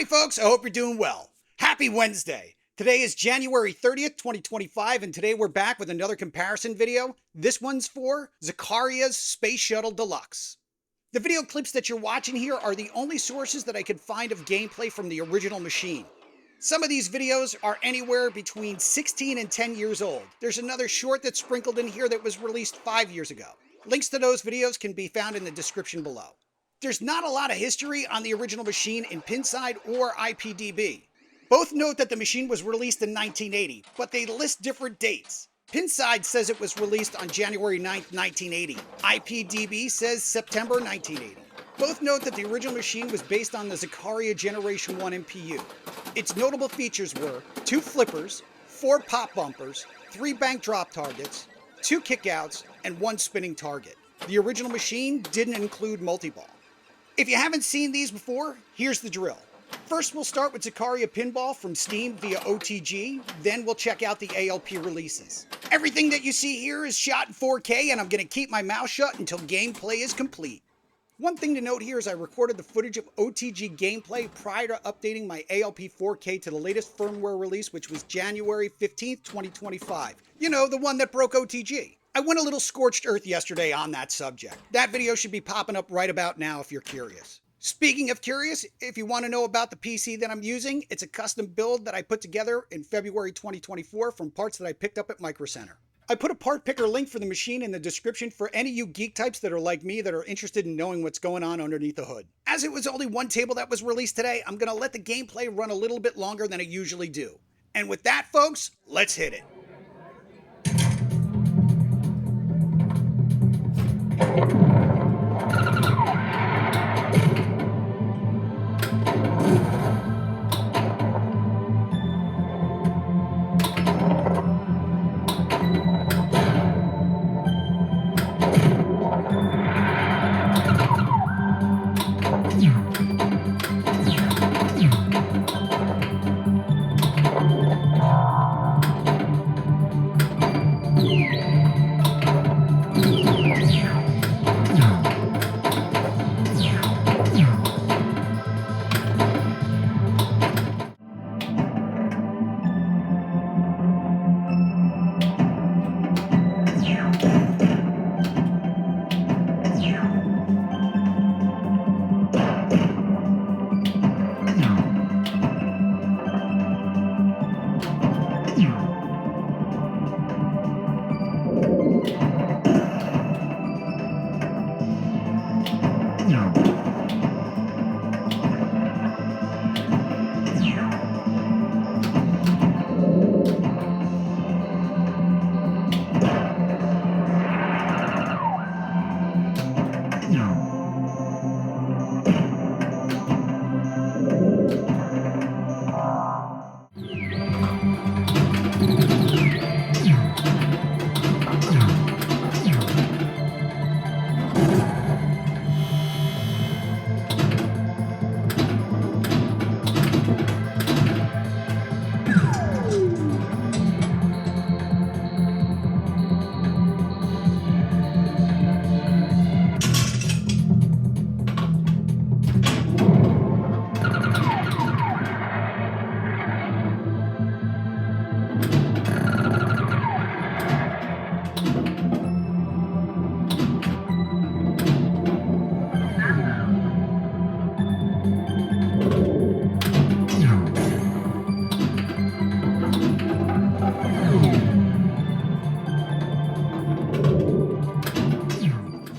folks, I hope you're doing well. Happy Wednesday. Today is January 30th, 2025, and today we're back with another comparison video. This one's for Zacaria's Space Shuttle Deluxe. The video clips that you're watching here are the only sources that I could find of gameplay from the original machine. Some of these videos are anywhere between 16 and 10 years old. There's another short that's sprinkled in here that was released 5 years ago. Links to those videos can be found in the description below. There's not a lot of history on the original machine in Pinside or IPDB. Both note that the machine was released in 1980, but they list different dates. Pinside says it was released on January 9th, 1980. IPDB says September 1980. Both note that the original machine was based on the Zacaria Generation 1 MPU. Its notable features were 2 flippers, 4 pop bumpers, 3 bank drop targets, 2 kickouts, and 1 spinning target. The original machine didn't include multi-ball. If you haven't seen these before, here's the drill. First, we'll start with Zaccaria Pinball from Steam via OTG, then we'll check out the ALP releases. Everything that you see here is shot in 4K, and I'm going to keep my mouth shut until gameplay is complete. One thing to note here is I recorded the footage of OTG gameplay prior to updating my ALP 4K to the latest firmware release, which was January 15th, 2025. You know, the one that broke OTG. I went a little scorched earth yesterday on that subject. That video should be popping up right about now if you're curious. Speaking of curious, if you want to know about the PC that I'm using, it's a custom build that I put together in February 2024 from parts that I picked up at Micro Center. I put a part picker link for the machine in the description for any of you geek types that are like me that are interested in knowing what's going on underneath the hood. As it was only one table that was released today, I'm going to let the gameplay run a little bit longer than I usually do. And with that, folks, let's hit it.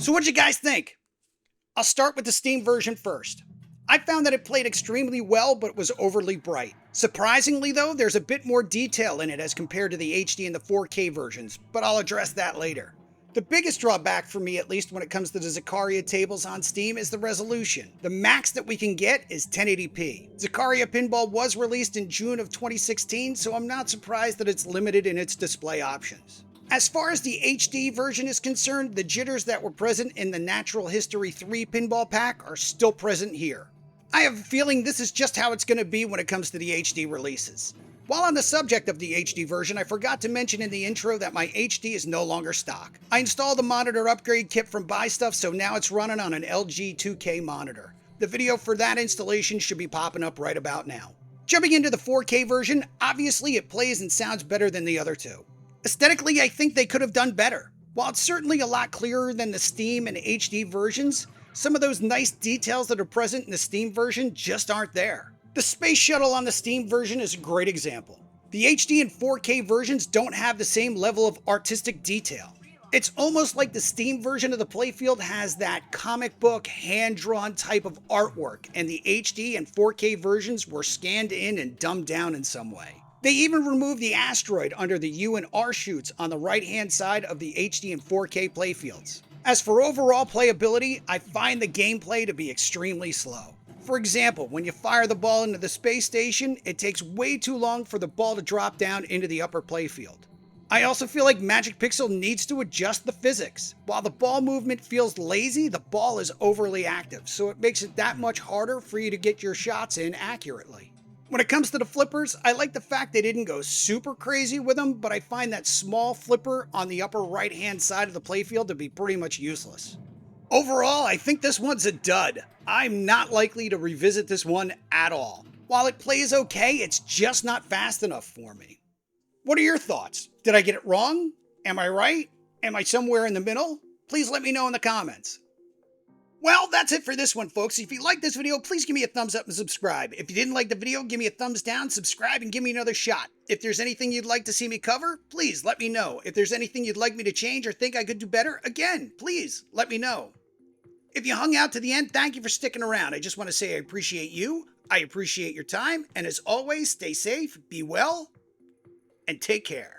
So what'd you guys think? I'll start with the Steam version first. I found that it played extremely well, but was overly bright. Surprisingly though, there's a bit more detail in it as compared to the HD and the 4K versions, but I'll address that later. The biggest drawback for me, at least when it comes to the Zaccaria tables on Steam, is the resolution. The max that we can get is 1080p. Zaccaria Pinball was released in June of 2016, so I'm not surprised that it's limited in its display options. As far as the HD version is concerned, the jitters that were present in the Natural History 3 pinball pack are still present here. I have a feeling this is just how it's going to be when it comes to the HD releases. While on the subject of the HD version, I forgot to mention in the intro that my HD is no longer stock. I installed the monitor upgrade kit from Buy Stuff, so now it's running on an LG 2K monitor. The video for that installation should be popping up right about now. Jumping into the 4K version, obviously it plays and sounds better than the other two. Aesthetically, I think they could have done better. While it's certainly a lot clearer than the Steam and HD versions, some of those nice details that are present in the Steam version just aren't there. The Space Shuttle on the Steam version is a great example. The HD and 4K versions don't have the same level of artistic detail. It's almost like the Steam version of the playfield has that comic book, hand-drawn type of artwork, and the HD and 4K versions were scanned in and dumbed down in some way. They even removed the asteroid under the U and R chutes on the right-hand side of the HD and 4K playfields. As for overall playability, I find the gameplay to be extremely slow. For example, when you fire the ball into the space station, it takes way too long for the ball to drop down into the upper playfield. I also feel like Magic Pixel needs to adjust the physics. While the ball movement feels lazy, the ball is overly active, so it makes it that much harder for you to get your shots in accurately. When it comes to the flippers, I like the fact they didn't go super crazy with them, but I find that small flipper on the upper right-hand side of the playfield to be pretty much useless. Overall, I think this one's a dud. I'm not likely to revisit this one at all. While it plays okay, it's just not fast enough for me. What are your thoughts? Did I get it wrong? Am I right? Am I somewhere in the middle? Please let me know in the comments. Well, that's it for this one, folks. If you liked this video, please give me a thumbs up and subscribe. If you didn't like the video, give me a thumbs down, subscribe, and give me another shot. If there's anything you'd like to see me cover, please let me know. If there's anything you'd like me to change or think I could do better, again, please let me know. If you hung out to the end, thank you for sticking around. I just want to say I appreciate you, I appreciate your time, and as always, stay safe, be well, and take care.